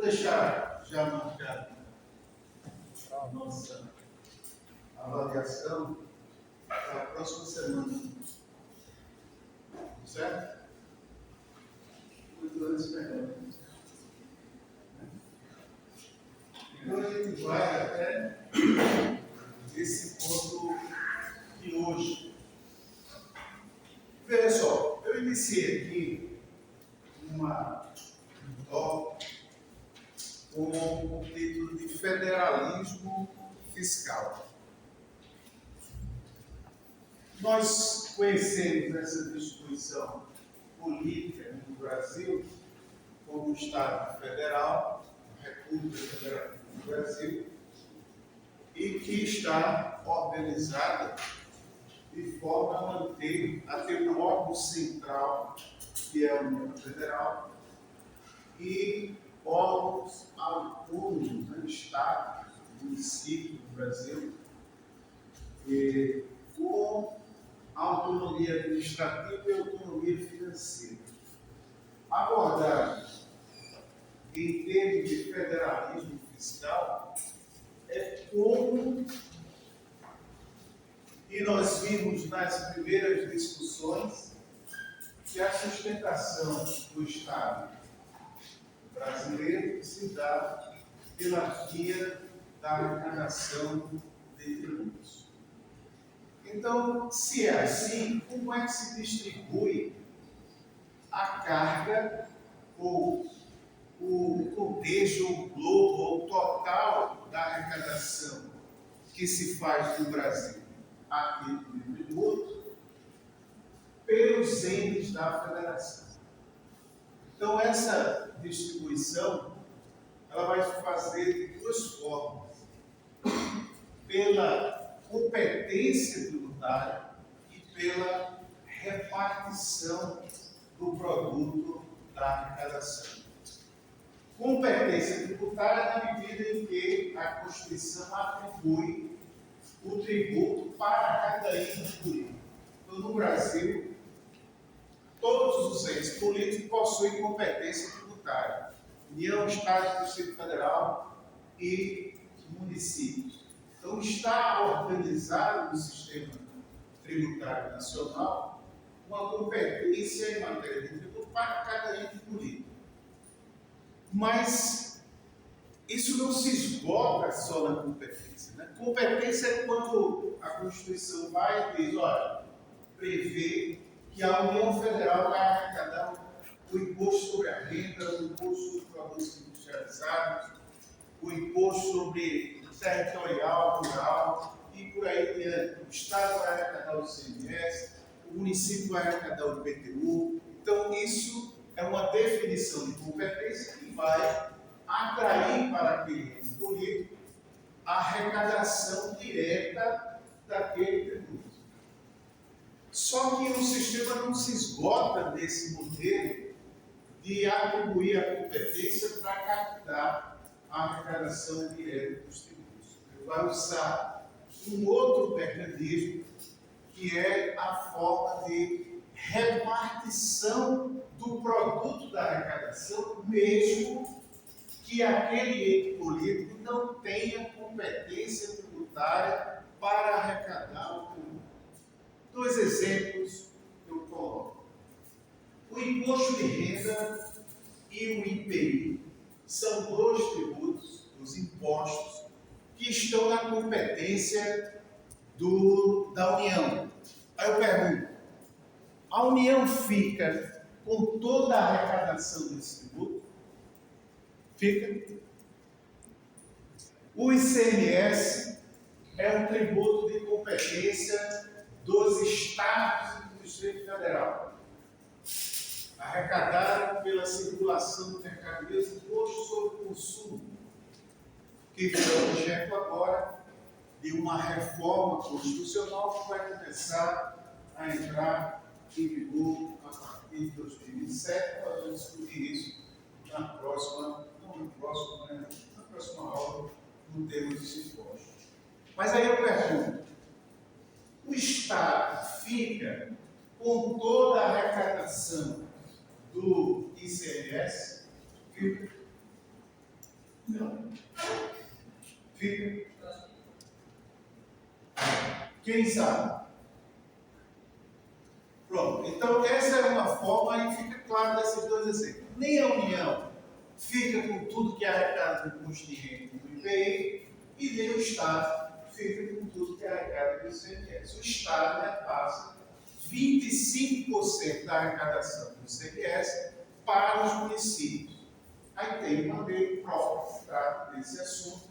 deixar já marcado a nossa avaliação para a próxima semana. Certo? Muito antes melhor. Então a gente vai até esse ponto de hoje. Veja só, eu iniciei aqui um tópico com o título de Federalismo Fiscal. Nós conhecemos essa distribuição política no Brasil como o Estado Federal, a República Federal do Brasil, e que está organizada de forma a manter um órgão central, que é a União Federal, e órgãos autônomos, estados, municípios do Brasil, com autonomia administrativa e autonomia financeira. A abordagem em termos de federalismo fiscal é como, e nós vimos nas primeiras discussões, que a sustentação do Estado brasileiro se dá pela via da arrecadação de tributos. Então, se é assim, como é que se distribui a carga ou o contexto, o globo, o total da arrecadação que se faz no Brasil a título de tributo pelos entes da federação? Então, essa distribuição ela vai se fazer de duas formas: pela competência tributária e pela repartição do produto da arrecadação. Competência tributária na medida em que a Constituição atribui o tributo para cada ente político. Então, no Brasil, todos os entes políticos possuem competência tributária: União, Estado, Distrito Federal e municípios. Então, está organizado no sistema tributário nacional uma competência em matéria de tributo para cada ente político. Mas isso não se esgota só na competência, né? Competência é quando a Constituição vai e diz, olha, prevê que a União Federal vai arrecadar o imposto sobre a renda, o imposto sobre produtos industrializados, o imposto sobre territorial, rural e por aí diante. O Estado vai arrecadar o ICMS, o município vai arrecadar o IPTU. Então, isso é uma definição de competência que vai atrair para aquele ente político a arrecadação direta daquele tributo. Só que o sistema não se esgota nesse modelo de atribuir a competência para captar a arrecadação direta dos tributos. Ele vai usar um outro mecanismo, que é a forma de repartição do produto da arrecadação, mesmo que aquele ente político não tenha competência tributária para arrecadar o tributo. Dois exemplos eu coloco. O imposto de renda e o IPI são dois tributos, os impostos, que estão na competência da União. Aí eu pergunto, a União fica com toda a arrecadação desse tributo? Fica. O ICMS é um tributo de competência dos estados e do Distrito Federal, arrecadado pela circulação de mercadorias e imposto sobre o consumo, que foi objeto agora de uma reforma constitucional que vai começar a entrar em vigor a partir de 2027. Nós vamos discutir isso na próxima aula no tema dos impostos. Mas aí eu pergunto, o Estado fica com toda a arrecadação do ICMS? Não. Fica. Quem sabe? Pronto. Então, essa é uma forma e fica claro desses dois exemplos. Nem a União fica com tudo que é arrecada do custo de renda do IPI e nem o Estado fica com tudo que é arrecada do ICMS. O Estado repassa 25% da arrecadação do ICMS para os municípios. Aí tem uma lei própria que trata desse assunto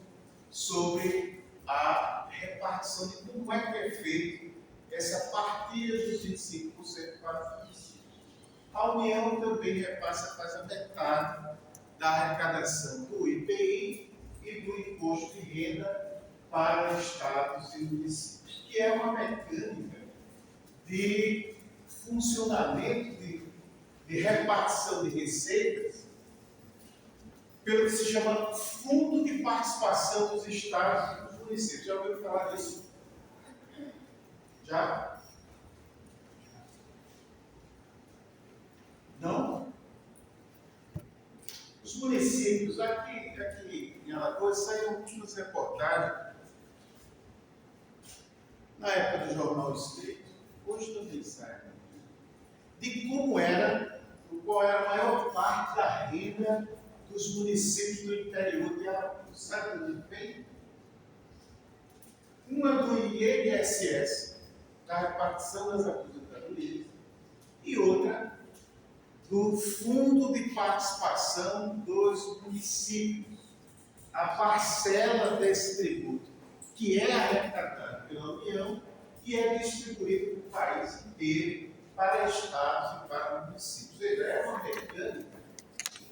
sobre a repartição de como é que é feita essa partilha dos 25% para os municípios. A União também repassa quase a metade da arrecadação do IPI e do imposto de renda para estados e municípios, que é uma mecânica de funcionamento de repartição de receitas pelo que se chama Fundo de Participação dos Estados e dos Municípios. Já ouviu falar disso? Já? Não? Os municípios, aqui em Alagoas, saíram muitas reportagens, na época do jornal escrito, hoje também sai, de como qual era a maior parte da renda dos municípios do interior de Alagoas. Sabe onde vem? Uma do INSS, da repartição das aposentadorias, e outra do Fundo de Participação dos Municípios, a parcela desse tributo, que é arrecadada pela União e é distribuído no país inteiro, para estados e para municípios. Veja, é uma mecânica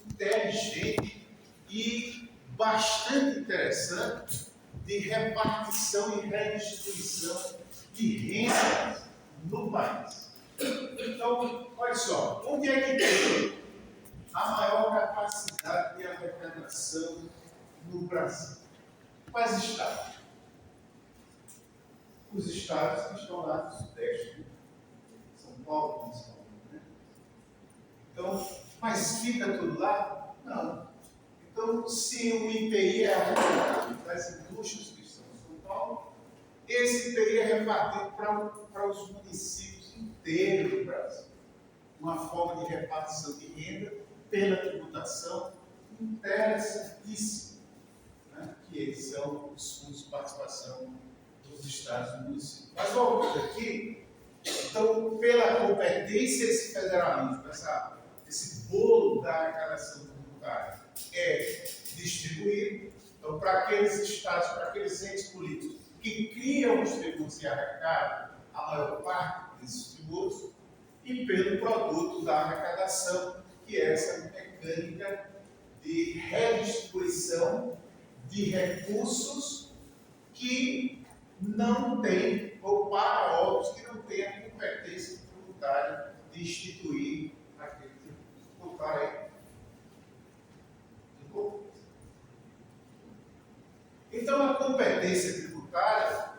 inteligente e bastante interessante de repartição e redistribuição de rendas no país. Então, olha só, onde é que tem a maior capacidade de arrecadação no Brasil? Quais estados? Os estados que estão lá no Sudeste, São Paulo, principalmente. Né? Então, mas fica tudo lá? Não. Então, se o IPI é arrecadado das indústrias que estão em São Paulo, esse IPI é repartido para os municípios inteiros do Brasil. Uma forma de repartição de renda pela tributação interessantíssima, né? Que são os fundos de participação dos estados e municípios. Mas voltando aqui, então, pela competência, esse federalismo, esse bolo da arrecadação tributária é distribuído. Então, para aqueles estados, para aqueles entes políticos que criam os tributos e arrecadam a maior parte desses tributos, e pelo produto da arrecadação, que é essa mecânica de redistribuição de recursos que não têm, ou para outros que não têm a competência tributária de instituir aquele tributo. Ficou claro aí? Ficou? Então, a competência tributária,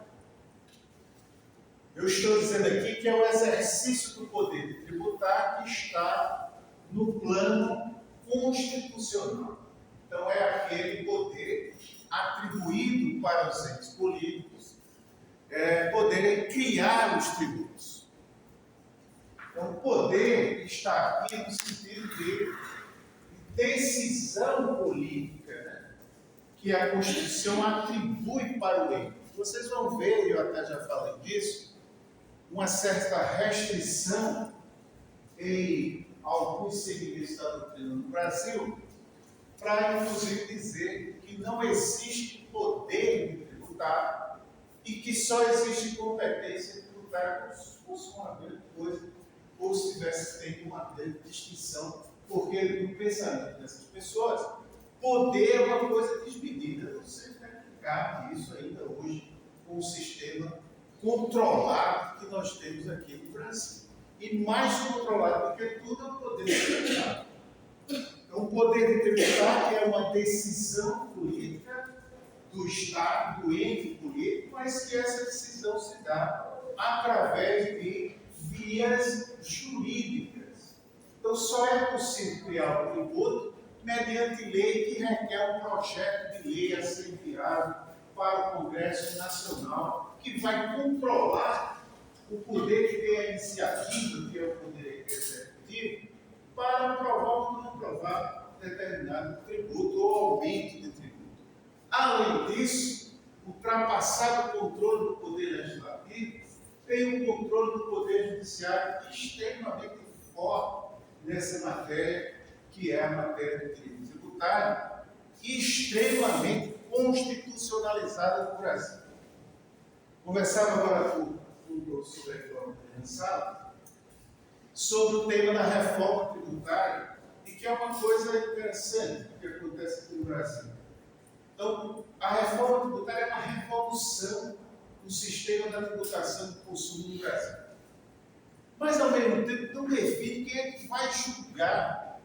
eu estou dizendo aqui que é o exercício do poder de tributar que está no plano constitucional. Então, é aquele poder atribuído para os entes políticos poderem criar os tributos. Então, o poder está aqui no sentido de decisão política, né? Que a Constituição atribui para o ente. Vocês vão ver, eu até já falei disso, uma certa restrição em alguns segmentos da doutrina no Brasil, para inclusive dizer que não existe poder de tributar e que só existe competência tributária como se fosse uma grande coisa, ou se tivesse feito uma grande distinção, porque no pensamento dessas pessoas, poder é uma coisa desmedida. Você deve ficar nisso ainda hoje com o sistema controlado que nós temos aqui no Brasil. E mais controlado do que tudo é o poder de tributar. Então, o poder de tributar que é uma decisão política do Estado, do ente político, mas que essa decisão se dá através de vias jurídicas. Então, só é possível criar um tributo mediante lei que requer um projeto de lei a ser enviado para o Congresso Nacional, que vai controlar o poder que tem a iniciativa, que é o poder executivo, para aprovar ou não aprovar determinado tributo ou aumento de tributo. Além disso, ultrapassado o controle do poder legislativo, tem um controle do poder judiciário extremamente forte nessa matéria, que é a matéria do direito tributário, extremamente constitucionalizada no Brasil. Conversava agora com o professor Hector Gonçalves sobre o tema da reforma tributária, e que é uma coisa interessante que acontece aqui no Brasil. Então, a reforma tributária é uma revolução no sistema da tributação que possui no Brasil. Mas, ao mesmo tempo, não define quem é que vai julgar,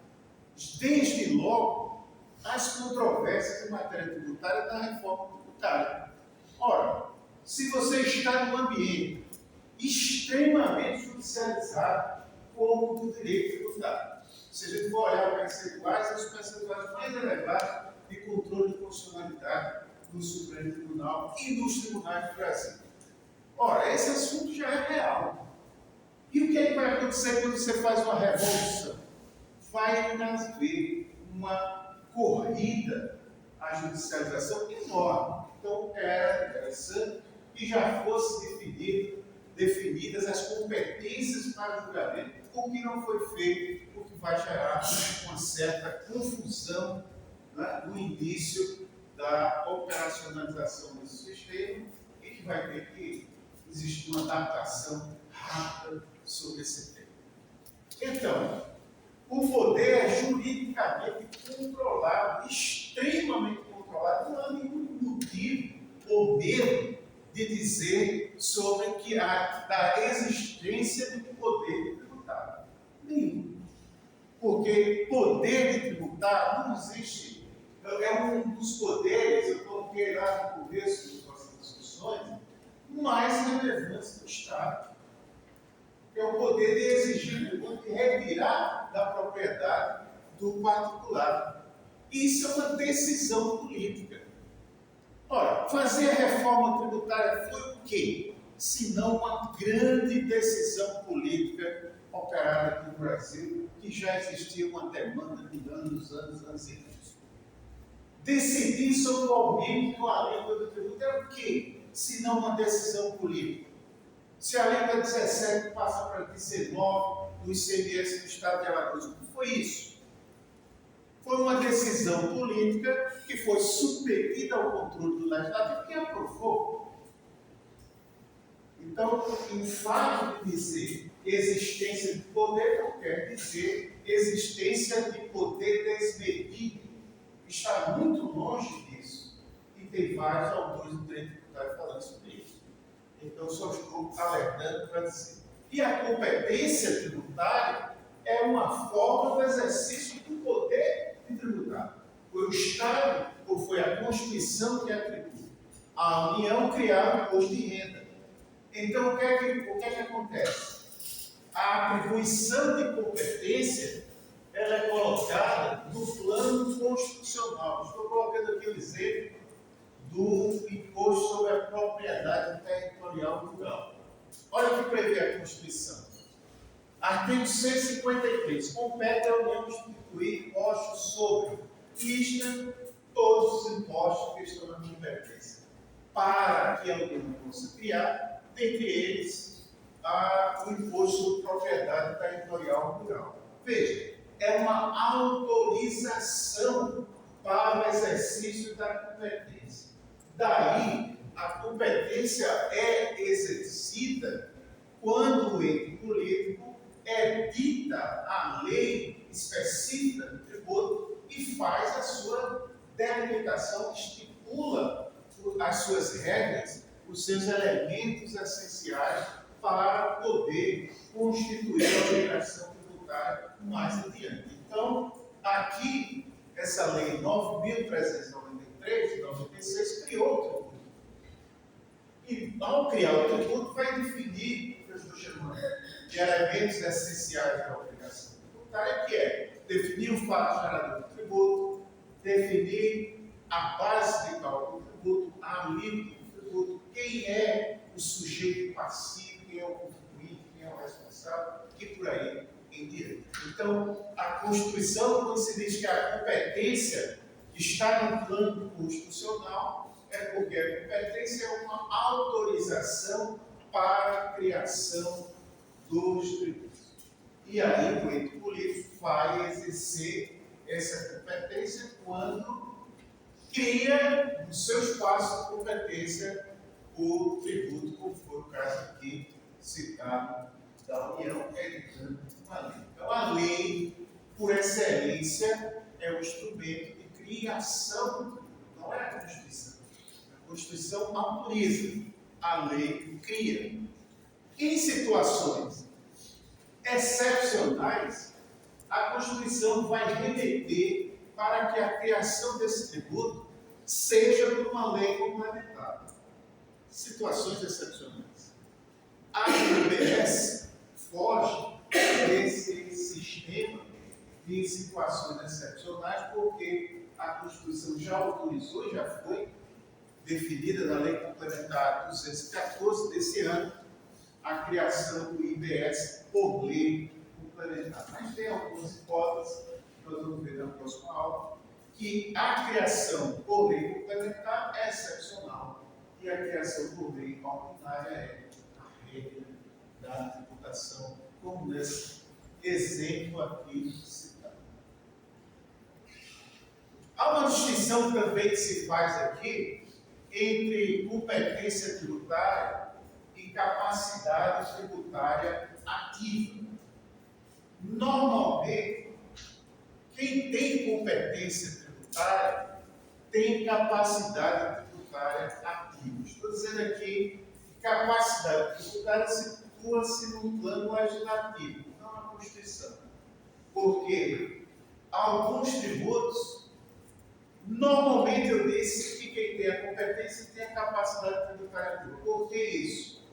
desde logo, as controvérsias em matéria tributária da reforma tributária. Ora, se você está num ambiente extremamente judicializado, como o do direito tributário, se a gente for olhar percentuais, os percentuais mais elevados de controle de constitucionalidade do Supremo Tribunal e dos tribunais do Brasil. Ora, esse assunto já é real. E o que é que vai acontecer quando você faz uma revolução? Vai haver uma corrida à judicialização enorme. Então, era interessante que já fosse definidas as competências para o julgamento, o que não foi feito, o que vai gerar uma certa confusão, né, no início da operacionalização desse sistema, e que vai ter que existir uma adaptação rápida sobre esse tema. Então, o poder é juridicamente controlado, extremamente controlado, não há nenhum motivo ou medo de dizer sobre que há da existência do poder de tributar. Nenhum. Porque poder de tributar não existe. É um dos poderes, eu coloquei lá no começo das nossas discussões, mais relevantes do Estado. É o poder de exigir, de retirar da propriedade do particular. Isso é uma decisão política. Ora, fazer a reforma tributária foi o quê? Se não uma grande decisão política operada aqui no Brasil, que já existia uma demanda de anos e anos. Decidir sobre o aumento do alíquota do tributo é o quê? Se não uma decisão política. Se a alíquota 17 passa para 19 do ICMS do Estado de Alagoas, o que foi isso? Foi uma decisão política que foi submetida ao controle do legislativo, que aprovou. Então, o fato de dizer existência de poder não quer dizer existência de poder desmedido. Está muito longe disso. E tem vários autores do direito tributário falando sobre isso. Então, só estou alertando para dizer. E a competência tributária é uma forma do exercício do poder de tributar. Foi o Estado ou foi a Constituição que atribui? A União criar o imposto de renda. Então, o que é que acontece? A atribuição de competência ela é colocada no plano constitucional. Estou colocando aqui o exemplo do imposto sobre a propriedade territorial rural. Olha o que prevê a Constituição. Artigo 153. Compete à União instituir impostos sobre, lista todos os impostos que estão na competência, para que a União possa criar, dentre eles, o imposto sobre propriedade territorial rural. Veja, é uma autorização para o exercício da competência. Daí, a competência é exercida quando o ente político edita a lei específica do tributo e faz a sua delimitação, estipula as suas regras, os seus elementos essenciais para poder constituir a obrigação tributária mais adiante. Então, aqui, essa lei 9.393 de 96 criou o tributo. E, ao criar o tributo, vai definir, eu estou chamando de elementos essenciais da obrigação tributária, que é definir o fato gerador do tributo, definir a base de cálculo do tributo, a alíquota do tributo, quem é o sujeito passivo, quem é o contribuinte, quem é o responsável, e por aí em diante. Então, a Constituição, quando se diz que a competência está no plano constitucional, é porque a competência é uma autorização para a criação dos tributos. E aí o ente político vai exercer essa competência quando cria no seu espaço de competência o tributo, como foi o caso aqui citado da União, editando uma lei. Então, a lei, por excelência, é o instrumento de criação do tributo, não é a Constituição. A Constituição autoriza, a lei cria. Em situações excepcionais, a Constituição vai remeter para que a criação desse tributo seja por uma lei complementar. Situações excepcionais. A IBS foge desse sistema de situações excepcionais porque a Constituição já autorizou, já foi definida na Lei Complementar 214 desse ano, a criação do IBS por lei complementar. Mas tem algumas hipóteses, que nós vamos ver na próxima aula, que a criação por lei complementar é excepcional e a criação por lei ordinária é a regra da tributação, como nesse exemplo aqui citado. Há uma distinção também que se faz aqui entre competência tributária e capacidade tributária ativa. Normalmente, quem tem competência tributária tem capacidade tributária ativa. Estou dizendo aqui que capacidade tributária situa-se no plano legislativo, não na Constituição. Porque alguns tributos, normalmente eu disse que quem tem a competência tem a capacidade tributária ativa. Por que isso?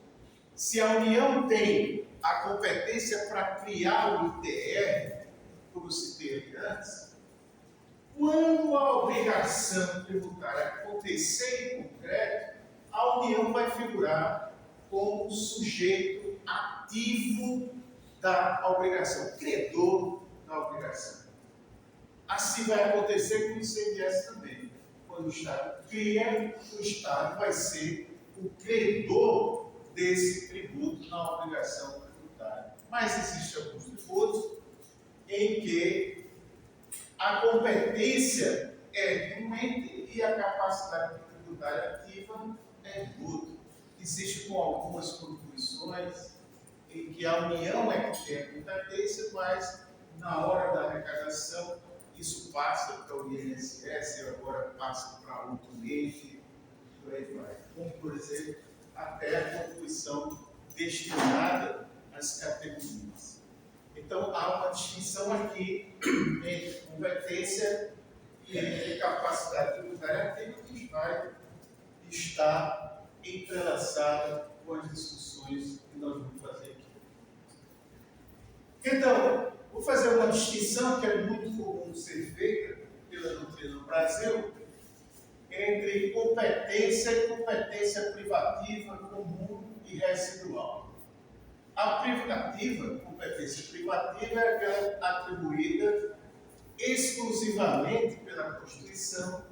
Se a União tem a competência para criar o ITR, como eu citei aqui antes, quando a obrigação tributária acontecer em concreto, a União vai figurar como sujeito ativo da obrigação, credor da obrigação. Assim vai acontecer com o ICMS também. Quando o Estado cria, o Estado vai ser o credor desse tributo na obrigação tributária. Mas existem alguns tributos em que a competência é de um ente e a capacidade tributária ativa é de outro. Existe com algumas contribuições em que a União é que tem a competência, mas na hora da arrecadação isso passa para o INSS e agora passa para outro ente, por aí vai. Como, por exemplo, até a contribuição destinada às categorias. Então, há uma distinção aqui entre competência e entre capacidade tributária ativa que vai estar entrelaçada com as discussões que nós vamos fazer aqui. Então, vou fazer uma distinção que é muito comum ser feita pela doutrina no Brasil entre competência e competência privativa comum e residual. A privativa, competência privativa, é aquela atribuída exclusivamente pela Constituição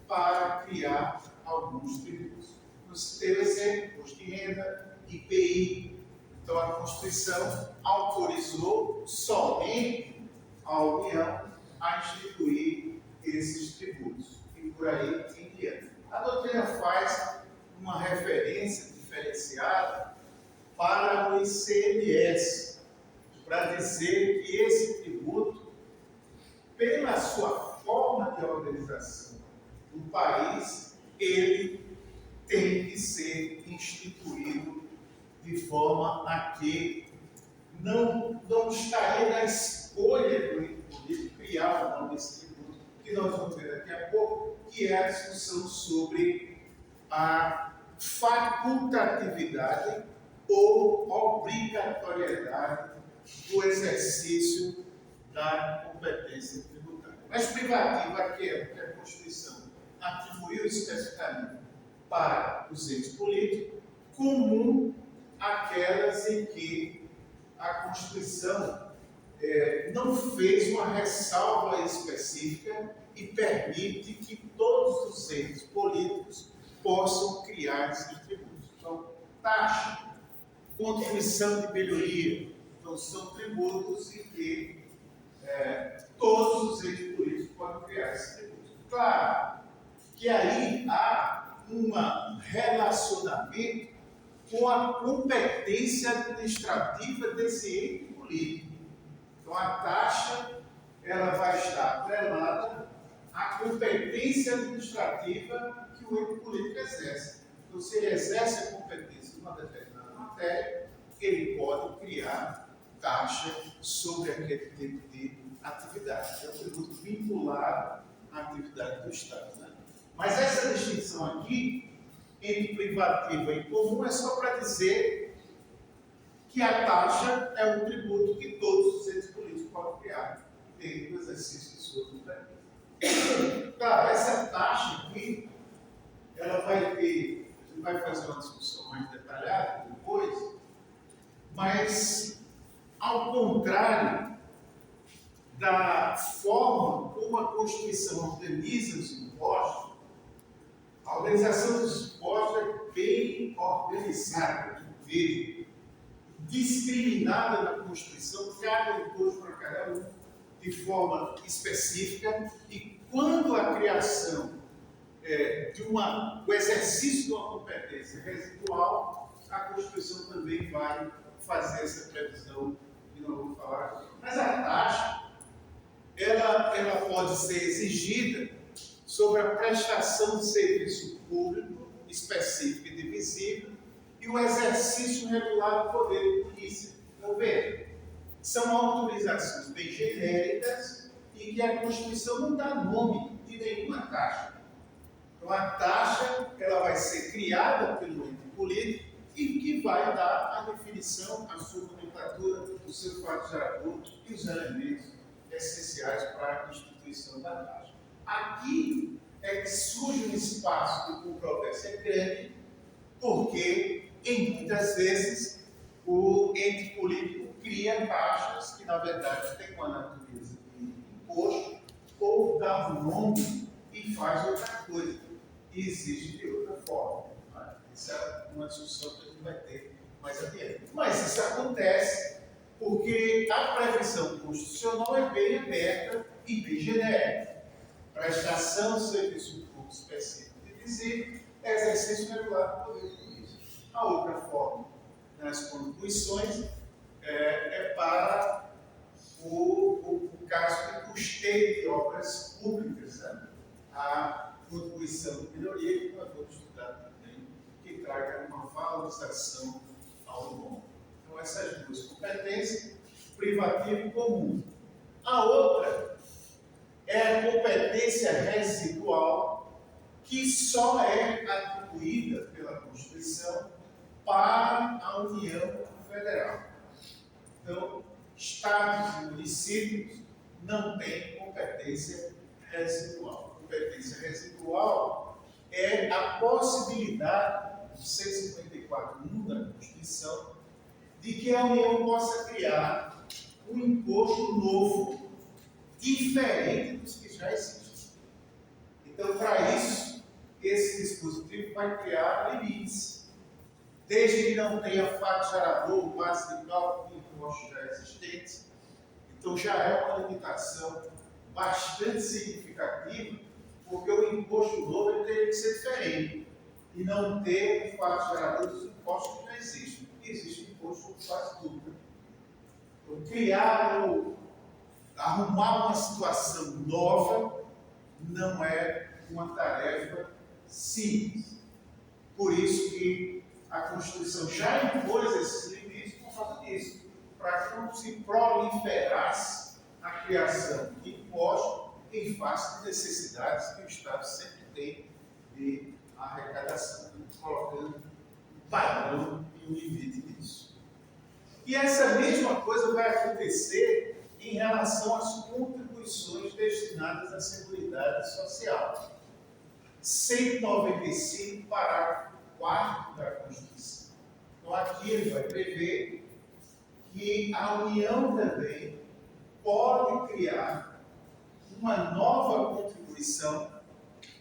para criar alguns tributos. No seu exemplo, imposto de renda, IPI. Então, a Constituição autorizou somente a União a instituir esses tributos. E por aí em diante. A doutrina faz uma referência diferenciada para o ICMS, para dizer que esse tributo, pela sua forma de organização do país, ele tem que ser instituído de forma a que não estaria na escolha do ente político criar ou não esse tributo, que nós vamos ver daqui a pouco, que é a discussão sobre a facultatividade ou obrigatoriedade do exercício da competência tributária. Mas privativa, aquela que a Constituição atribuiu especificamente para os entes políticos, comum àquelas em que a Constituição não fez uma ressalva específica e permite que todos os entes políticos possam criar esses tributos. Então, taxa, contribuição de melhoria, então são tributos em que todos os entes políticos podem criar esses tributos. Claro que aí há um relacionamento com a competência administrativa desse ente político. Então, a taxa ela vai estar atrelada à competência administrativa que o ente político exerce. Então, se ele exerce a competência de uma determinada matéria, ele pode criar taxa sobre aquele tipo de atividade. É um tributo vinculado à atividade do Estado. Né? Mas essa distinção aqui, entre privativa e comum, é só para dizer que a taxa é um tributo que todos os entes políticos podem criar, dentro do exercício de sua competência. Claro, essa taxa aqui, ela vai ter, a gente vai fazer uma discussão mais detalhada depois, mas, ao contrário da forma como a Constituição organiza os impostos, a organização dos impostos é bem organizada, discriminada na Constituição, cada imposto para cada um, de forma específica, e quando a criação o exercício de uma competência residual, a Constituição também vai fazer essa previsão, que não vou falar aqui. Mas a taxa, ela pode ser exigida sobre a prestação de serviço público específico e divisível e o exercício regular do poder de polícia. Então, veja, são autorizações bem genéricas e que a Constituição não dá nome de nenhuma taxa. Então, a taxa ela vai ser criada pelo ente político e que vai dar a definição, a sua nomenclatura, o seu fato gerador e os elementos essenciais para a instituição da taxa. Aqui é que surge um espaço de controvérsia grande, porque, em muitas vezes, o ente político cria taxas que, na verdade, têm uma natureza de imposto, ou dá um nome e faz outra coisa, e exige de outra forma. Essa é uma discussão que a gente vai ter mais adiante. Mas isso acontece porque a previsão constitucional é bem aberta e bem genérica. Prestação de serviço público específico e divisível, exercício regular do poder político. A outra forma, nas contribuições, é para o caso de custeio de obras públicas, né? A contribuição de melhoria, que nós vamos estudar também, que traga uma valorização ao longo. Então, essas duas competências, privativa e comum. A outra é a competência residual, que só é atribuída pela Constituição para a União Federal. Então, estados e municípios não têm competência residual. Competência residual é a possibilidade, do 154.1 da Constituição, de que a União possa criar um imposto novo, diferente dos que já existem. Então, para isso, esse dispositivo vai criar limites. Desde que não tenha fato gerador, base de cálculo de impostos já existentes. Então, já é uma limitação bastante significativa, porque o imposto novo ele teria que ser diferente e não ter o fato gerador dos impostos que já existem. Existe imposto sobre quase tudo. Então, arrumar uma situação nova não é uma tarefa simples. Por isso que a Constituição já impôs esses limites por causa disso, para que não se proliferasse a criação de impostos em face de necessidades que o Estado sempre tem de arrecadação, colocando um padrão e um limite disso. E essa mesma coisa vai acontecer em relação às contribuições destinadas à Seguridade Social. 195, parágrafo 4º da Constituição. Então, aqui ele vai prever que a União também pode criar uma nova contribuição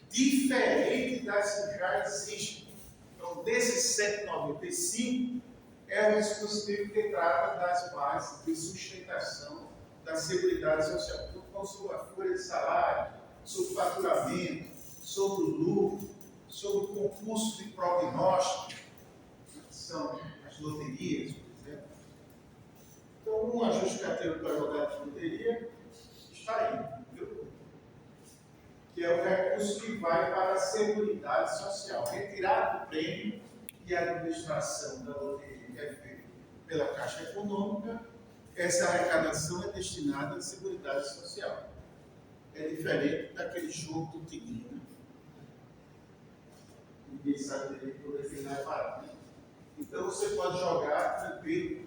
diferente das que já existem. Então, desses 195, é o dispositivo que trata das bases de sustentação da Seguridade Social. Então, sobre a folha de salário, sobre o faturamento, sobre o lucro, sobre o concurso de prognóstico, que são as loterias, por exemplo. Então, uma justificativa para jogar de loteria está aí, viu? Que é o recurso que vai para a Seguridade Social. Retirado do prêmio e a administração da loteria que é feita pela Caixa Econômica, essa arrecadação é destinada à Seguridade Social. É diferente daquele jogo do tigrinho. Ninguém sabe direito por que ele vai parar. Então você pode jogar tranquilo.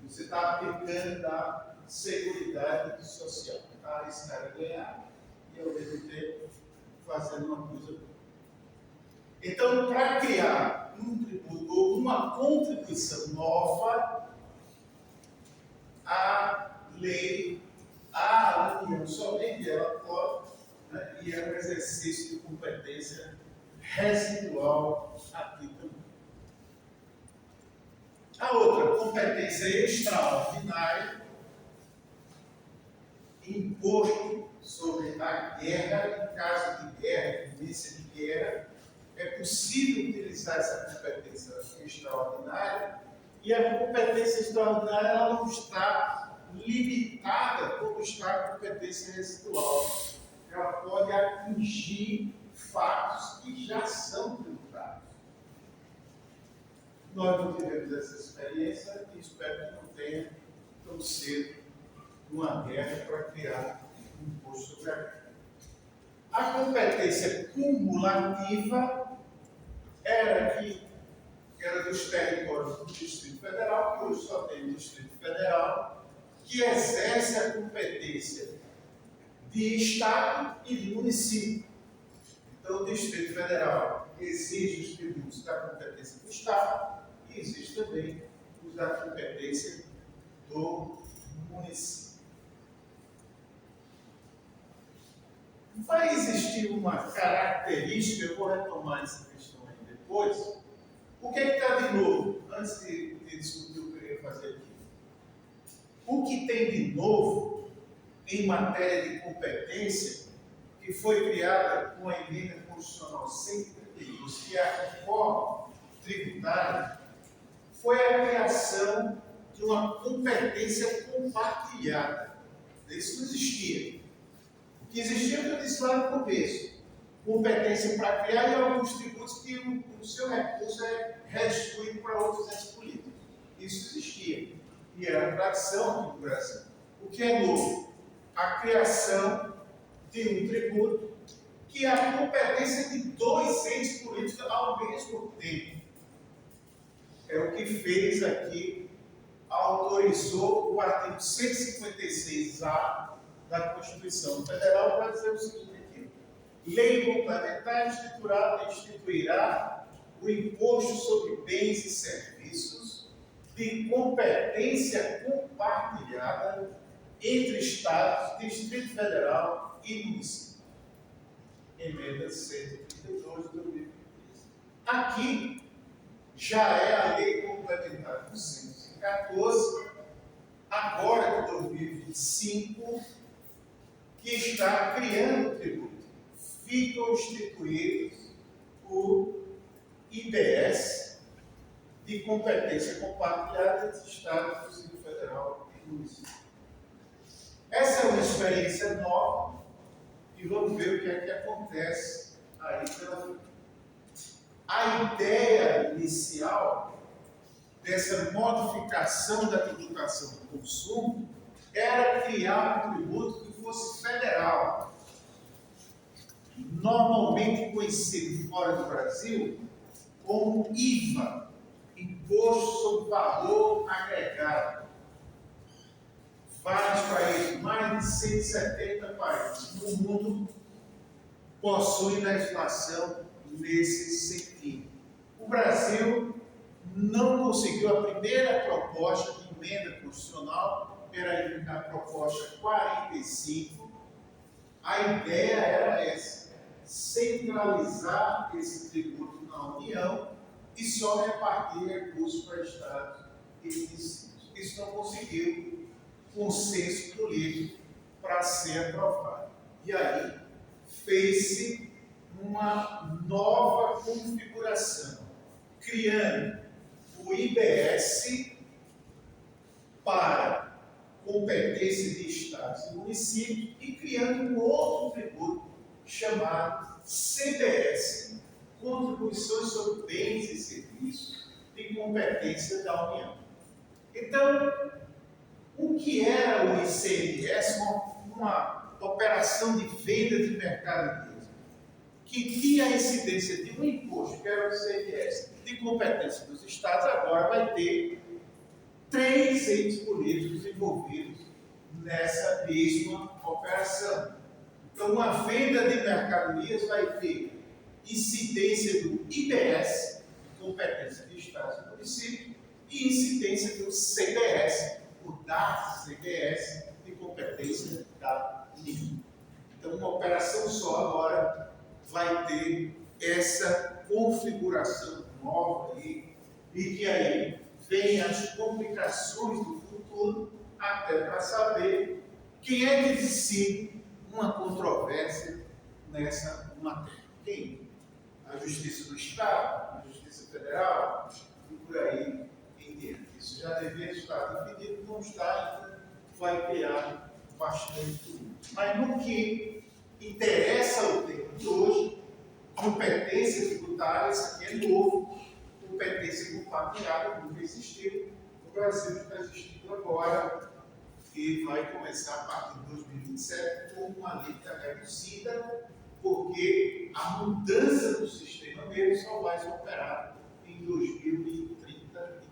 Você está aplicando da Seguridade Social. Está arriscado a ganhar e ao mesmo tempo fazendo uma coisa boa. Então, para criar um tributo ou uma contribuição nova, a lei, a União, somente ela pode, né, e é um exercício de competência residual aqui também. A outra, competência extraordinária, imposto sobre a guerra, em caso de guerra, iminência de guerra, é possível utilizar essa competência extraordinária, e a competência extraordinária ela não está limitada como está a competência residual. Ela pode atingir fatos que já são tributados. Nós não tivemos essa experiência e espero que não tenha tão cedo uma guerra para criar um imposto sobre a guerra. A competência cumulativa era dos territórios do Distrito Federal, que hoje só tem o Distrito Federal, que exerce a competência de Estado e de município. Então, o Distrito Federal exige os tributos da competência do Estado e exige também os da competência do município. Vai existir uma característica, eu vou retomar essa questão aí depois. O que está de novo, antes de discutir o que eu queria fazer aqui? O que tem de novo em matéria de competência, que foi criada com a emenda constitucional 132, que é a reforma tributária, foi a criação de uma competência compartilhada. Isso não existia. O que existia, eu disse lá no começo, competência para criar e alguns tributos que o seu recurso é redistribuído para outros entes políticos. Isso existia. E era a tradição aqui no Brasil. O que é novo? A criação de um tributo que é a competência de dois entes políticos ao mesmo tempo. É o que fez aqui, autorizou o artigo 156A da Constituição Federal para dizer o seguinte aqui: lei complementar instituirá o imposto sobre bens e serviços de competência compartilhada entre Estados, Distrito Federal e município. Emenda 132 de 2013. Aqui já é a lei complementar 214, agora de 2025, que está criando o tributo. Ficam instituídos o IBS de competência compartilhada entre Estado, Distrito Federal e município. Essa é uma experiência nova e vamos ver o que é que acontece aí pela frente. A ideia inicial dessa modificação da tributação do consumo era criar um tributo que fosse federal, normalmente conhecido fora do Brasil como IVA, Imposto sobre Valor Agregado. vários países, mais de 170 países no mundo, possuem legislação nesse sentido. O Brasil não conseguiu a primeira proposta de emenda constitucional, era a proposta 45. A ideia era essa: centralizar esse tributo na União e só repartir recursos para estados e municípios. Isso não conseguiu consenso político para ser aprovado. E aí fez-se uma nova configuração, criando o IBS para competência de estados e municípios e criando um outro tributo chamado CBS, Contribuições sobre Bens e Serviços de competência da União. Então, o que era o ICMS? Uma operação de venda de mercadorias que tinha a incidência de um imposto, que era o ICMS, de competência dos estados, agora vai ter 3 entes políticos envolvidos nessa mesma operação. Então, uma venda de mercadorias vai ter incidência do IBS, competência de estados e municípios, e incidência do CBS, o DAS CBS, de competência da União. Então, uma operação só agora vai ter essa configuração nova aí, e que aí vem as complicações do futuro, até para saber quem é que decide uma controvérsia nessa matéria. Quem? A Justiça do Estado, a Justiça Federal, e por aí em diante. Isso já deveria estar definido, não está ainda, vai criar bastante tumulto. Mas no que interessa o tema de hoje, competência tributária, isso aqui é novo, competência compartilhada, nunca existiu. No Brasil está existindo agora e vai começar a partir de 2027 com uma alíquota reduzida, porque a mudança do sistema mesmo só vai ser operada em 2033.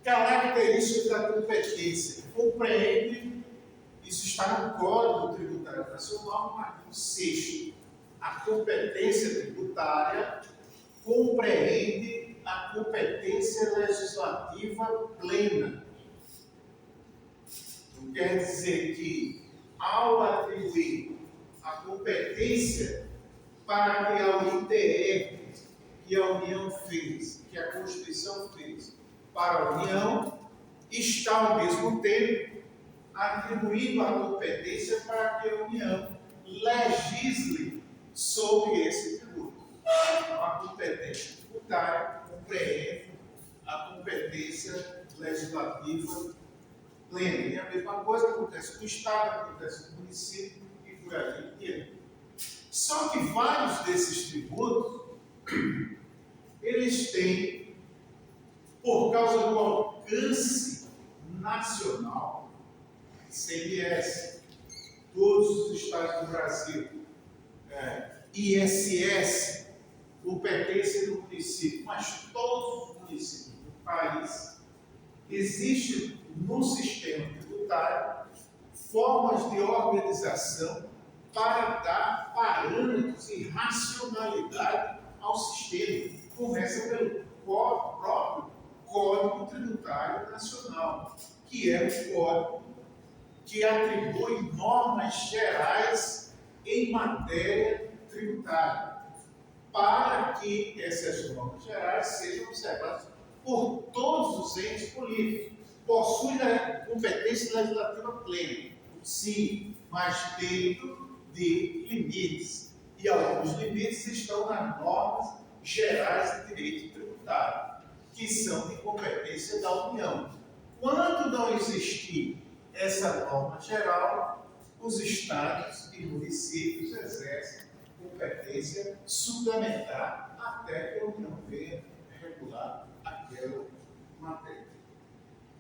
Características da competência. Compreende, isso está no Código Tributário Nacional, no artigo 6º. A competência tributária compreende a competência legislativa plena. Então, quer dizer que, ao atribuir a competência para criar o ITR que a União fez, que a Constituição fez para a União, está ao mesmo tempo atribuindo a competência para que a União legisle sobre esse tributo. A competência tributária compreende a competência legislativa plena. E a mesma coisa acontece com o Estado, acontece com o município e por aí em diante. Só que vários desses tributos, eles têm, por causa do alcance nacional, ICMS, todos os estados do Brasil, ISS, competência do município, mas todos os municípios do país, existe no sistema tributário formas de organização para dar parâmetros e racionalidade ao sistema. Começa pelo próprio Código Tributário Nacional, que é o código que atribui normas gerais em matéria tributária, para que essas normas gerais sejam observadas por todos os entes políticos. Possui a competência legislativa plena, sim, mas dentro de limites. E alguns limites estão nas normas gerais de direito tributário, que são de competência da União. Quando não existir essa norma geral, os estados e municípios exercem competência suplementar até que a União venha regular aquela matéria.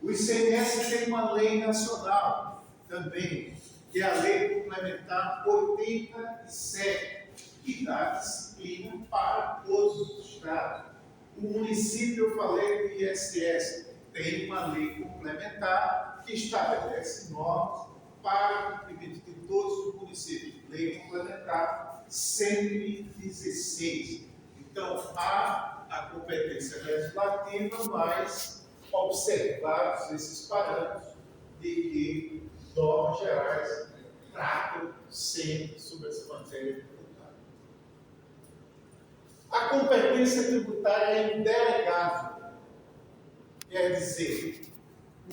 O ICMS tem uma lei nacional também, que é a Lei Complementar 87, que dá disciplina para todos os estados. O município, eu falei do ISS, tem uma lei complementar que estabelece normas para o cumprimento de todos os municípios. Lei complementar 116. Então, há a competência legislativa, mas observados esses parâmetros de que normas gerais tratam sempre sobre essa matéria tributária. A competência tributária é indelegável. Quer dizer,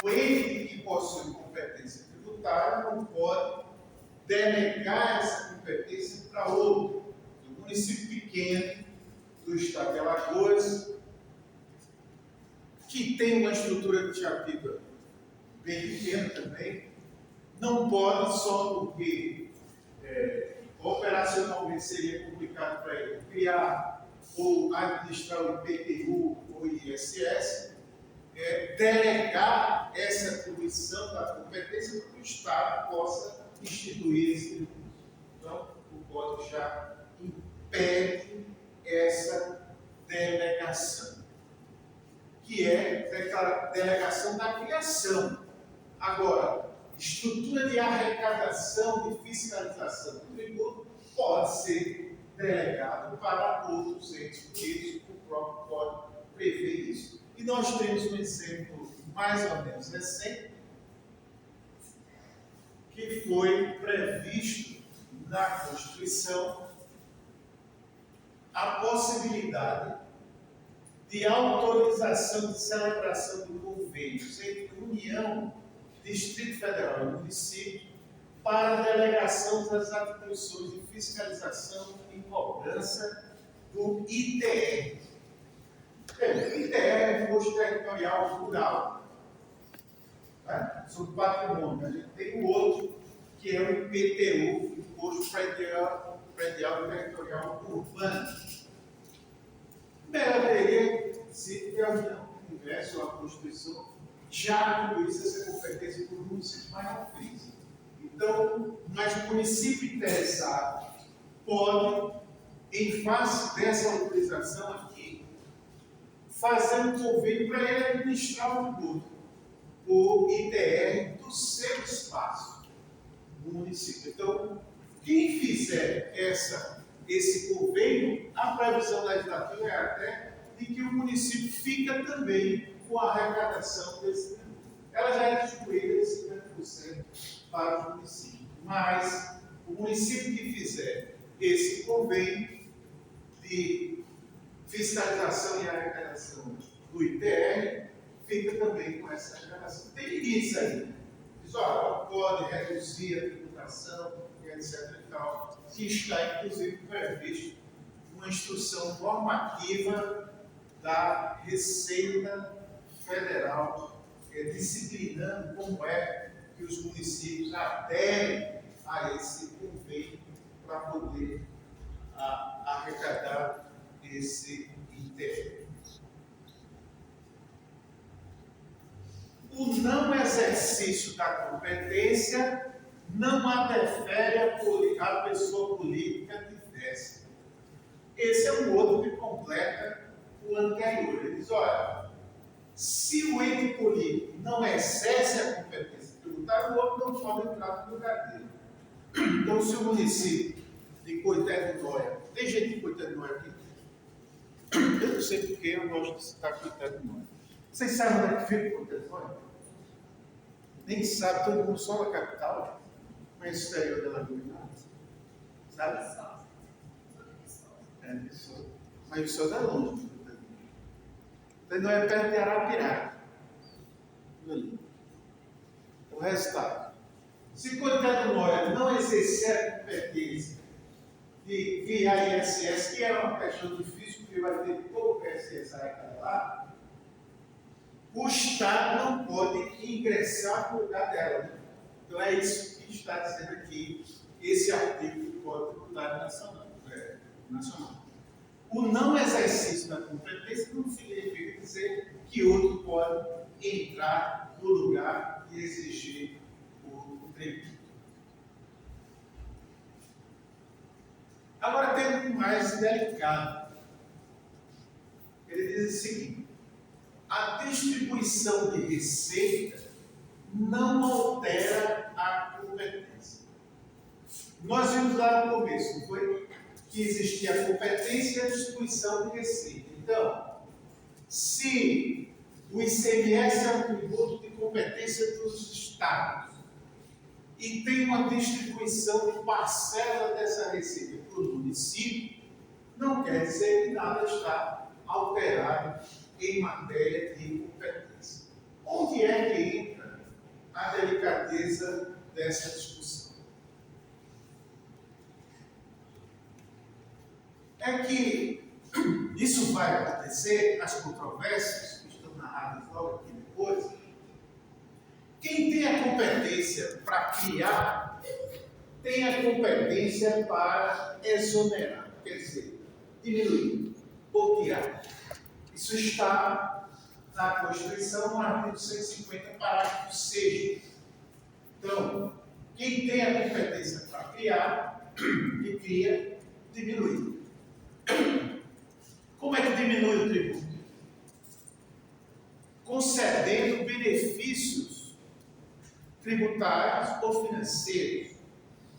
o ente que possui competência tributária não pode denegar essa competência para outro. Um município pequeno do estado de Alagoas, que tem uma estrutura administrativa bem pequena também, não pode só porque operacionalmente seria complicado para ele criar ou administrar o IPTU ou ISS, delegar essa atribuição da competência para que o Estado possa instituir esse tributo. Então, o Código já impede essa delegação, que é a delegação da criação. Agora, estrutura de arrecadação, de fiscalização do tributo pode ser delegado para outros entes, porque o próprio Código prevê isso. E nós temos um exemplo mais ou menos recente, que foi previsto na Constituição a possibilidade de autorização de celebração de convênios entre União, Distrito Federal e município para a delegação das atribuições de fiscalização e cobrança do ITR. O ITR é o Imposto Territorial Rural, né? Sobre patrimônio. A gente tem o outro, que é o IPTU, Imposto Predial e Territorial Urbano. Deveria, se a União tivesse ou a Constituição, já atribuísse essa competência para o município, mas não fez. Então, mas o município interessado pode, em face dessa autorização aqui, fazer um convênio para ele administrar o tributo, o ITR do seu espaço, no município. Então, quem fizer esse convênio, a previsão legislativa é até de que o município fica também com a arrecadação desse tributo. Ela já é distribuída em 50% para os municípios, mas o município que fizer esse convênio de fiscalização e arrecadação do ITR, fica também com essa arrecadação. Tem limites aí. Diz, olha, pode reduzir a tributação, etc. e tal, que está, inclusive, previsto uma instrução normativa da Receita Federal, disciplinando como é que os municípios aderem a esse convênio para poder arrecadar esse ITR. O não exercício da competência não adefere a pessoa política que fizesse. Esse é um outro que completa o anterior. Ele diz, olha, se o ente político não exerce a competência tributária, o outro não pode entrar no lugar dele. Então, se o município de Coité do Nóia, tem gente de Coité do Nóia aqui? Eu não sei porque eu gosto de citar Coité do Nóia. Vocês sabem onde é que fica Coité do Nóia? Nem sabe, todo mundo só na capital, mas o exterior da Lagoa. Sabe? Mas o Sol é longe. Não é perto de Arapiraca. O resultado. Se Coité do Nóia não exercer a competência de via ISS, que é uma questão difícil, porque vai ter pouco ISS lá, o Estado não pode ingressar no lugar dela. Então é isso que está dizendo aqui esse artigo do Código Tributário Nacional. O não exercício da competência não significa dizer que outro pode entrar no lugar e exigir o tributo. Agora tem um mais delicado. Ele diz diz o seguinte: a distribuição de receita não altera a competência. Nós vimos lá no começo, não foi? Que existia a competência e a distribuição de receita. Então, se o ICMS é um tributo de competência dos estados e tem uma distribuição de parcela dessa receita para o município, não quer dizer que nada está alterado em matéria de competência. Onde é que entra a delicadeza dessa discussão? É que isso vai acontecer, as controvérsias que estão narradas logo aqui depois. Quem tem a competência para criar, tem a competência para exonerar, quer dizer, diminuir ou tirar. Isso está na Constituição, no artigo 150, parágrafo 6. Então, quem tem a competência para criar, que cria, diminui. Como é que diminui o tributo? Concedendo benefícios tributários ou financeiros.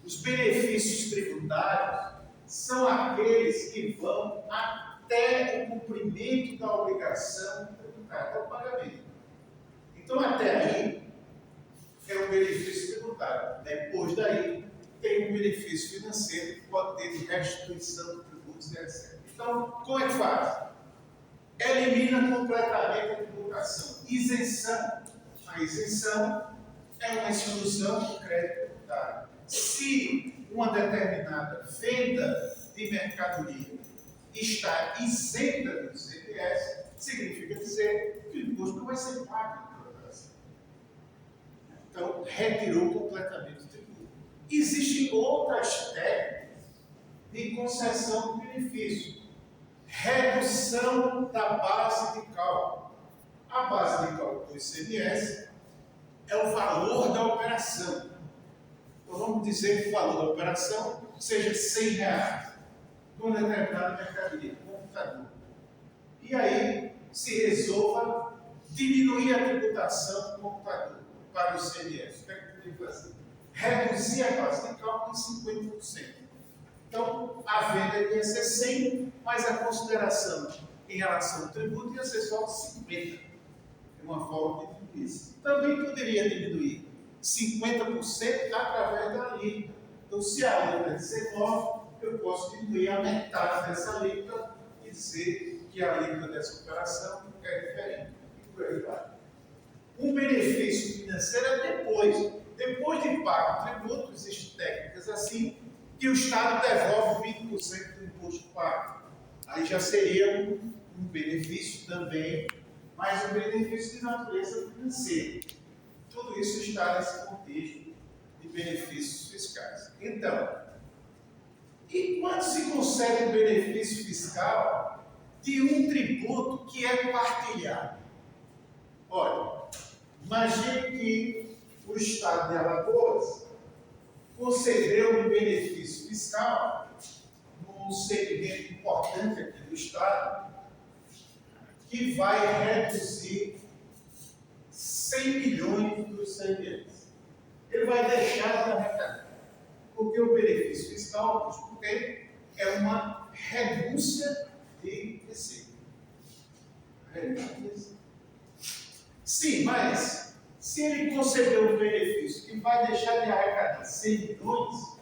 Os benefícios tributários são aqueles que vão até o cumprimento da obrigação tributária, até o pagamento. Então, até aí, é um benefício tributário. Depois daí, tem um benefício financeiro que pode ter de restituição de tributos e etc. Então, como é que faz? Elimina completamente a tributação. Isenção. A isenção é uma exclusão do crédito tributário. Se uma determinada venda de mercadoria está isenta do ICMS, significa dizer que o imposto não vai ser pago pela operação. Então, retirou completamente o tributo. Existem outras técnicas de concessão de benefício. Redução da base de cálculo. A base de cálculo do ICMS é o valor da operação. Então, vamos dizer que o valor da operação seja R$100 de uma determinada mercadoria, computador. E aí se resolva diminuir a tributação do computador para o ICMS. O que é que poderia fazer? Reduzir a base de cálculo em 50%. Então, a venda ia ser 100, mas a consideração em relação ao tributo ia ser só 50. É uma forma de diminuir isso. Também poderia diminuir 50% através da alíquota. Então, se a alíquota é 19, eu posso diminuir a metade dessa alíquota e dizer que a alíquota dessa operação é diferente. E por aí vai. Um benefício financeiro é depois. Depois de pago o tributo, existem técnicas assim, que o Estado devolve 20% do imposto pago. Aí já seria um benefício também, mas um benefício de natureza financeira. Tudo isso está nesse contexto de benefícios fiscais. Então, e quando se concede um benefício fiscal de um tributo que é partilhado? Olha, imagine que o Estado de Alagoas concedeu um benefício fiscal num segmento importante aqui do Estado que vai reduzir 100 milhões do ICMS. Ele vai deixar de arrecadar, porque o benefício fiscal que tem é uma renúncia de receita. Sim, mas se ele conceder um benefício que vai deixar de arrecadar 100 milhões,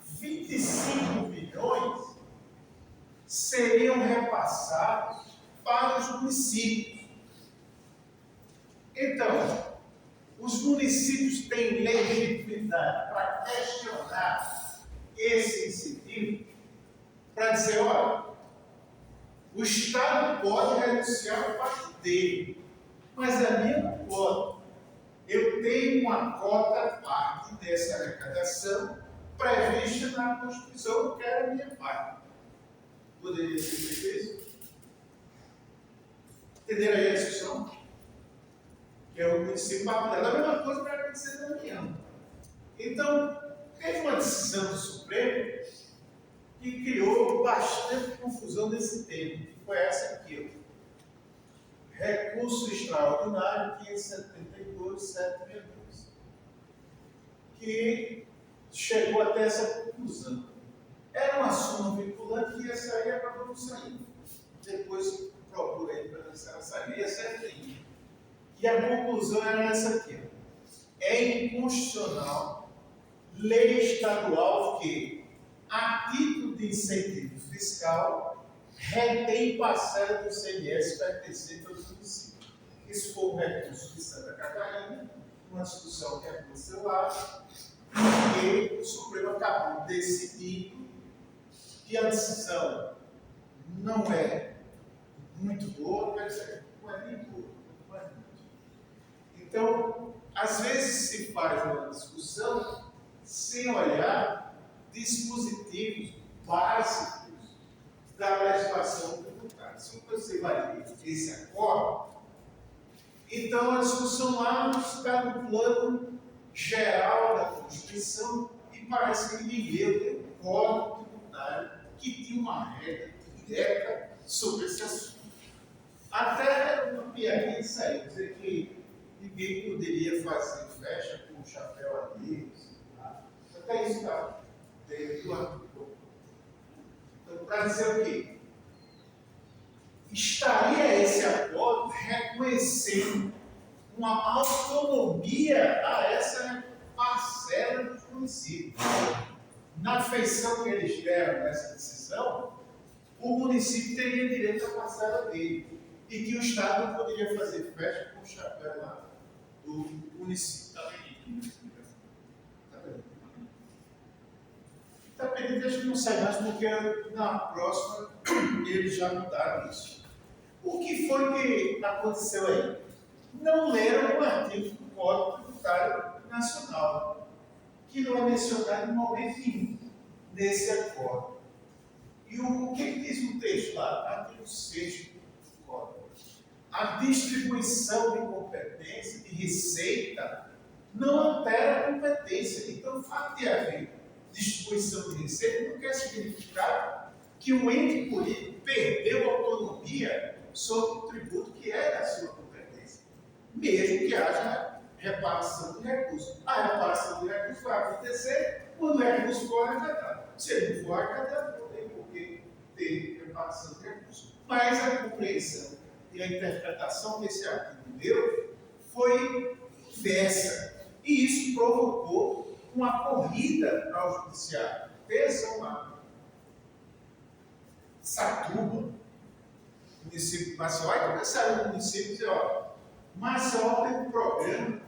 25 milhões seriam repassados para os municípios. Então, os municípios têm legitimidade para questionar esse incentivo, para dizer, olha, o Estado pode renunciar a parte dele, mas a minha não pode. Eu tenho uma cota parte dessa arrecadação prevista na Constituição, eu quero a minha parte. Poderia ser feito isso? Entenderam aí a discussão? Que é o município partilhado. A mesma coisa vai acontecer na União. Então, teve uma decisão do Supremo que criou bastante confusão nesse tema, que foi essa aqui. Recurso extraordinário 572.762, que chegou até essa conclusão. Era uma súmula vinculante que ia sair e acabou não saindo. Depois procura aí para ver se ela sairia certinho. E a conclusão era essa aqui. É inconstitucional lei estadual que, a título de incentivo fiscal, retém parcela do ICMS pertencente aos municípios. Isso foi um recurso de Santa Catarina, uma discussão que aconteceu lá, e o Supremo acabou decidindo que a decisão não é muito boa, quer dizer, não é nem boa, não é muito. Então, às vezes se faz uma discussão sem olhar dispositivos básicos da legislação tributária. Se você vai ler esse acordo, então a discussão lá está no plano geral da Constituição e parece que ninguém leu o Código Tributário que tinha uma regra direta sobre esse assunto. Até uma piadinha saiu, dizer que ninguém poderia fazer festa com o chapéu ali. Até isso está dentro do artigo. Então, para dizer o quê? Estaria esse acordo reconhecendo uma autonomia a essa parcela dos municípios. Na feição que eles deram nessa decisão, o município teria direito à parcela dele e que o Estado não poderia fazer festa com o chapéu lá do município. Está pedindo, acho que não sai mais, porque na próxima eles já mudaram isso. O que foi que aconteceu aí? Não leram o artigo do Código Tributário Nacional, que não é mencionado em momento nenhum nesse acordo. E o que diz o texto lá? Artigo 6º do Código. A distribuição de competência, de receita, não altera a competência. Então, o fato de haver distribuição de receita não quer significar que o ente político perdeu autonomia sobre o tributo que é da sua competência, mesmo que haja reparação de recursos. A reparação de recursos vai acontecer quando o recurso for arrecadado. Se ele não for arrecadado, não tem por que ter reparação de recursos. Mas a compreensão e a interpretação desse artigo deu foi inversa. E isso provocou uma corrida ao judiciário. Atenção lá. Satuba, município de Maceió, e começaram o município a dizer, ó, Maceió tem um programa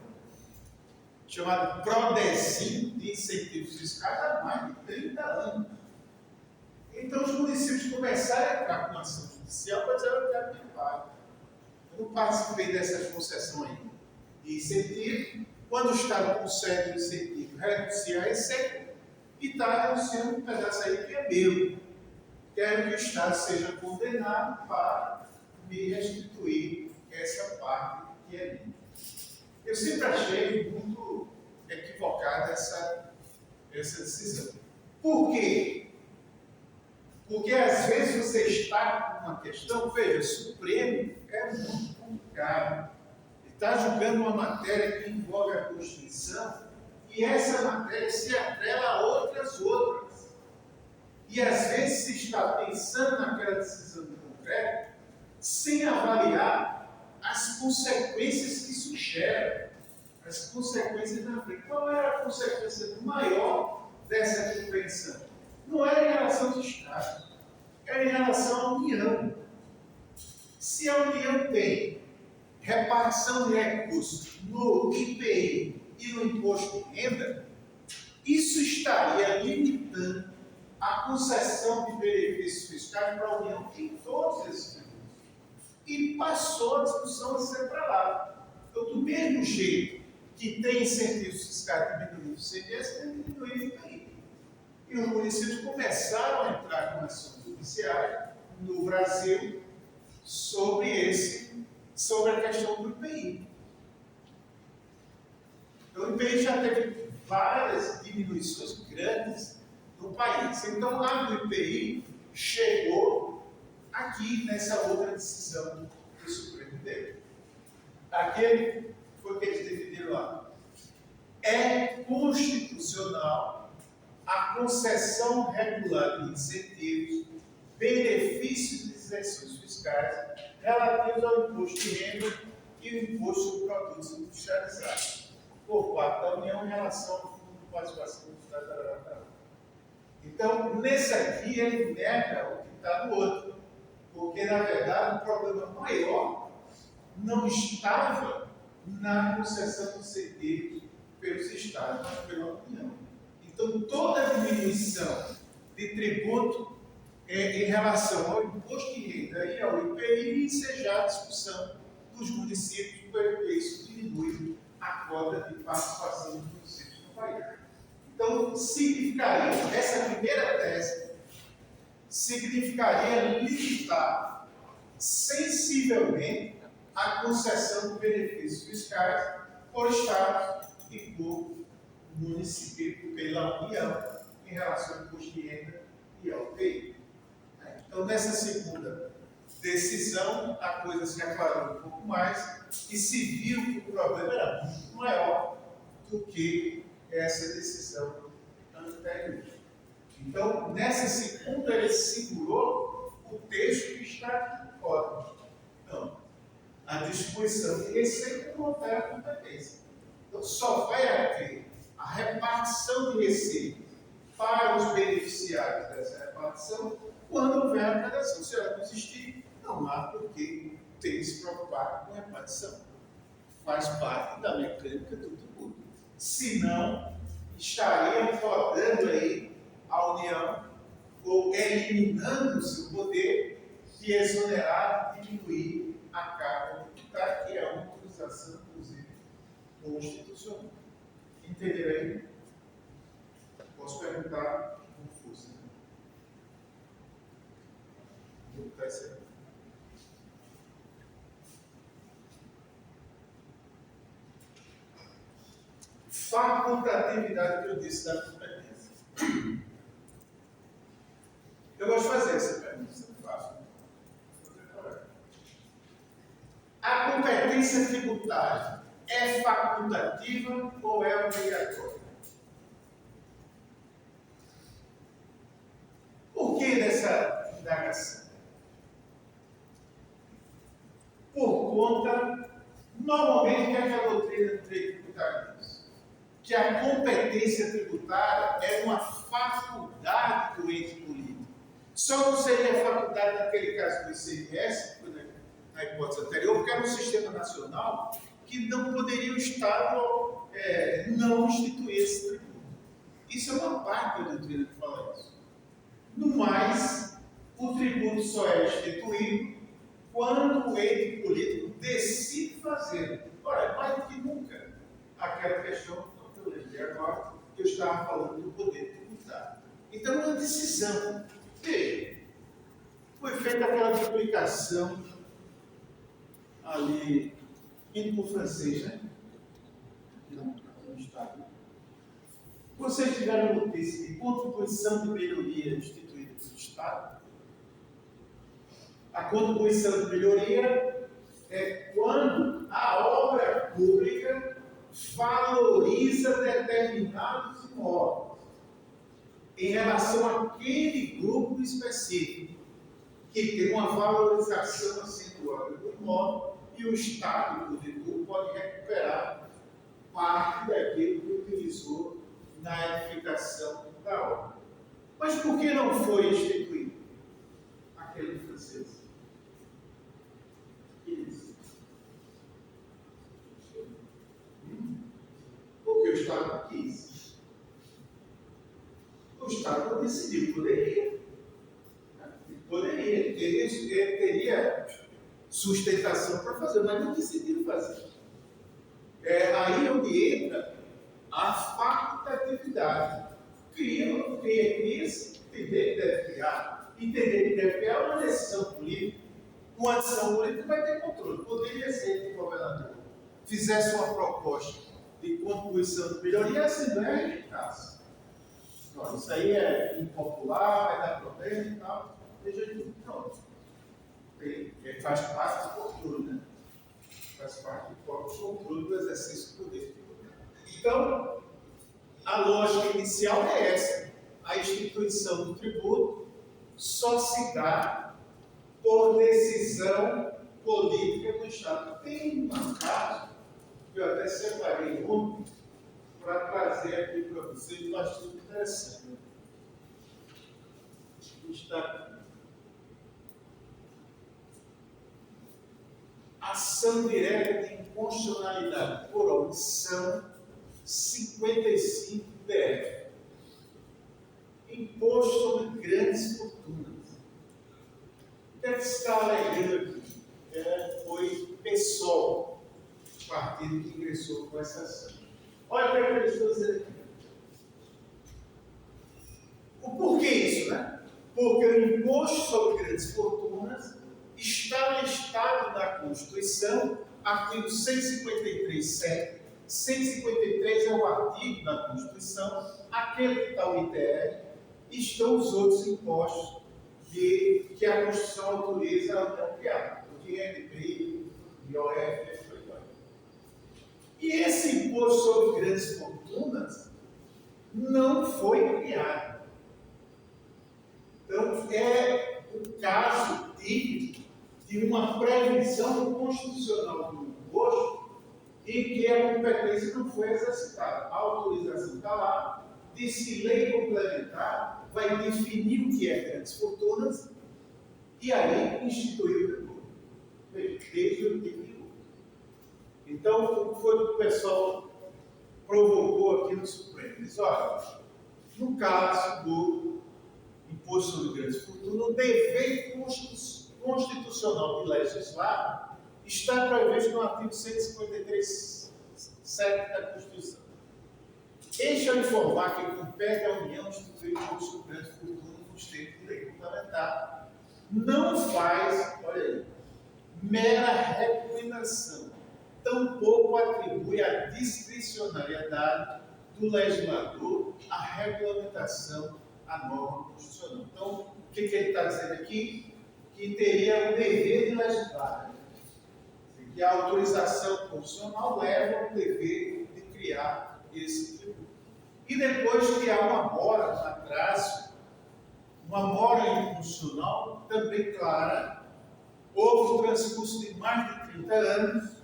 chamado Prodecim de incentivos fiscais há mais de 30 anos. Então os municípios começaram a entrar com uma ação judicial para dizer, eu quero que pague. Eu não participei dessas concessões de incentivo. Quando o Estado concede o incentivo, renuncia a receita e está renunciando um pedaço aí que é meu. Quero que o Estado seja condenado para me restituir essa parte que é minha. Eu sempre achei muito equivocada essa decisão. Por quê? Porque às vezes você está com uma questão, veja, o Supremo é muito complicado. Ele está julgando uma matéria que envolve a Constituição e essa matéria se atrela a outras. E às vezes se está pensando naquela decisão de concreto sem avaliar as consequências que isso gera, as consequências na frente. Qual era a consequência maior dessa compreensão? Não era em relação aos Estados, era em relação à União. Se a União tem repartição de recursos no IPI e no imposto de renda, isso estaria limitando a concessão de benefícios fiscais para a União em todos esses recursos. E passou a discussão a ser para lá. Então, do mesmo jeito que tem incentivos fiscais diminuindo o ICMS, tem que diminuir o IPI. E os municípios começaram a entrar com ações judiciais no Brasil sobre a questão do IPI. Então, o IPI já teve várias diminuições grandes no país. Então, lá no IPI, chegou aqui nessa outra decisão do Supremo deu. Aquele foi o que eles definiram lá. É constitucional a concessão regular de incentivos, benefícios e isenções fiscais relativos ao imposto de renda e o imposto sobre produtos industrializados, por parte da União em relação ao Fundo de Participação do Estado. Então, nesse aqui, ele nega o que está no outro, porque, na verdade, o problema maior não estava na concessão de incentivos pelos Estados, mas pela União. Então, toda a diminuição de tributo em relação ao imposto de renda e ao IPI ensejar a discussão dos municípios, porque isso diminui a cota de participação dos municípios no país. Então, significaria, essa primeira tese, significaria limitar sensivelmente a concessão de benefícios fiscais por Estado e por município pela União em relação ao imposto de renda e ao IPI. Então, nessa segunda decisão, a coisa se aclarou um pouco mais e se viu que o problema era muito maior do que essa decisão anterior. Então, nessa segunda, ele segurou o texto que está aqui no código. Então, a distribuição de receita não altera a competência. Então, só vai haver a repartição de receita para os beneficiários dessa repartição quando houver arrecadação. Se ela não existir, não há por que ter que se preocupar com a repartição. Faz parte da mecânica do tributo. Senão, estariam rodando aí a União ou eliminando o seu poder de exonerar e diminuir a carga tributária, que é uma utilização, inclusive, constitucional. Entenderam aí? Posso perguntar com força. Né? Vou botar isso aí. Facultatividade que eu disse da competência. Eu gosto de fazer essa pergunta, se eu faço. A competência tributária é facultativa ou é obrigatória? Por que dessa indagação? Por conta, normalmente, que a doutrina do direito tributário diz? Que a competência tributária é uma faculdade do ente político. Só não seria faculdade naquele caso do ICMS, na hipótese anterior, porque era um sistema nacional que não poderia o Estado não instituir esse tributo. Isso é uma parte da doutrina que fala isso. No mais, o tributo só é instituído quando o ente político decide fazê-lo. Ora, mais do que nunca, aquela questão que eu lembrei agora, que eu estava falando do poder tributário. Então, é uma decisão. Veja, foi feita aquela duplicação ali, indo para o francês, né? Não, no Estado. Vocês tiveram notícia de contribuição de melhoria instituída pelo Estado? A contribuição de melhoria é quando a obra pública valoriza determinados imóveis em relação àquele grupo específico, que tem uma valorização acentuada do imóvel e o Estado, o poder pode recuperar parte daquilo que utilizou na edificação da obra. Mas por que não foi instituído aquele francês? Porque o Estado quis. O Estado não decidiu, poderia. Poderia, ele teria sustentação para fazer, mas não decidiu fazer. Aí é onde entra a facultatividade. Cria-se, entender que deve criar. Entender que deve criar uma decisão política. Uma decisão política vai ter controle. Poderia ser que o governador fizesse uma proposta de contribuição de melhoria e a Assembleia rejeitasse. Ó, isso aí é impopular, vai dar problema e tal. Veja tudo. Pronto. Faz parte do controle, né? Faz parte do controle do exercício do poder. Então, a lógica inicial é essa. A instituição do tributo só se dá por decisão política do Estado. Tem uma caso que eu até separei ontem para trazer aqui para vocês, bastante interessante. Está aqui. Ação direta de inconstitucionalidade por omissão 55 DF. Imposto sobre grandes fortunas. O que é que está alegando aqui? Foi PSOL, o partido que ingressou com essa ação. Olha o que eu estou dizendo aqui. O porquê isso, né? Porque o imposto sobre grandes fortunas está listado na Constituição, artigo 153.7. 153 é o artigo da Constituição, aquele que está o ITR, estão os outros impostos que a Constituição autoriza a ampliar, o INPI, IOF, e esse imposto sobre grandes fortunas não foi criado. Então, é o caso típico de uma previsão constitucional do imposto em que a competência não foi exercitada. A autorização está lá, diz que lei complementar vai definir o que é grandes fortunas e aí instituir o tributo. Desde o título. Então, foi o que o pessoal provocou aqui no Supremo. Diz, olha, no caso do imposto sobre grandes fortunas, o dever constitucional de legislar está previsto no artigo 153.7 da Constituição. Este é informar que compete à União instituir imposto sobre grandes fortunas nos termos de lei complementar. Não faz, olha aí, mera recomendação, tampouco atribui a discricionariedade do legislador à regulamentação à norma constitucional. Então, o que ele está dizendo aqui? Que teria o dever de legislar, né? Que a autorização constitucional leva ao dever de criar esse tributo. E depois que há uma mora no atraso, uma mora inconstitucional também clara, houve o transcurso de mais de 30 anos,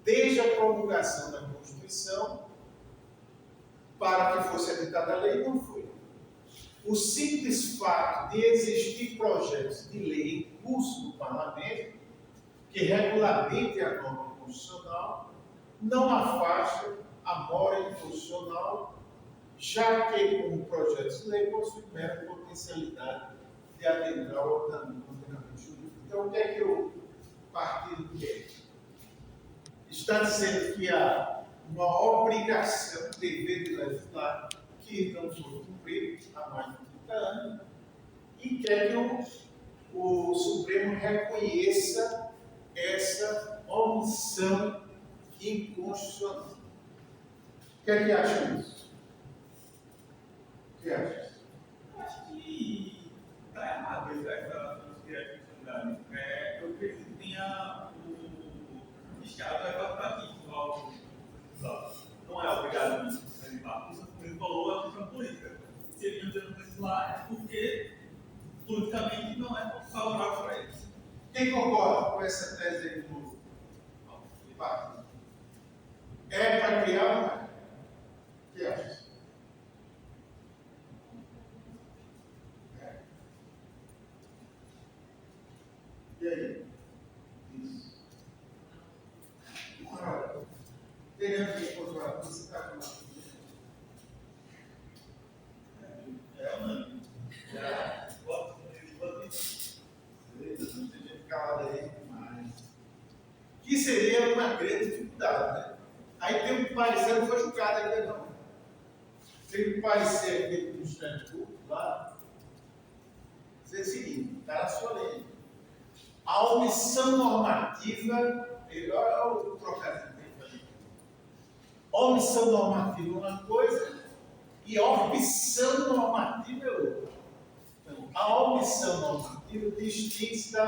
desde a promulgação da Constituição, para que fosse editada a lei, não foi. O simples fato de existir projetos de lei em curso no Parlamento, que regulamentem a norma constitucional, não afasta a mora inconstitucional, já que, como projetos de lei, possui mera potencialidade de adentrar o ordenamento jurídico. Então, o que é que o partido quer? Está dizendo que há uma obrigação, dever de legislar, que não foi cumprido há mais de 30 anos, e quer que o Supremo reconheça essa omissão inconstitucional. O que é que acha disso? O que acha? Acho que está errado essa constitucionalidade. Eu acredito que tenha o Estado é facultativo ao não é obrigado a legislar. Como você falou, a questão política. Se ele não deve legislar, é porque politicamente não é favorável para eles. Quem concorda com essa tese aí do partido? É para criar ou não é? O que acha? E aí? Isso. Agora, teremos que encontrar você está com a que seria uma grande dificuldade, né? Aí tem um parecer, não foi julgado ainda não. Tem um parecer aqui do Ministério Público lá, dizer o seguinte, está na sua lei. A omissão normativa, olha o trocadilho que tem ali. Omissão normativa é uma coisa, E a opção normativa é outra. Então, a omissão normativa distingue-se da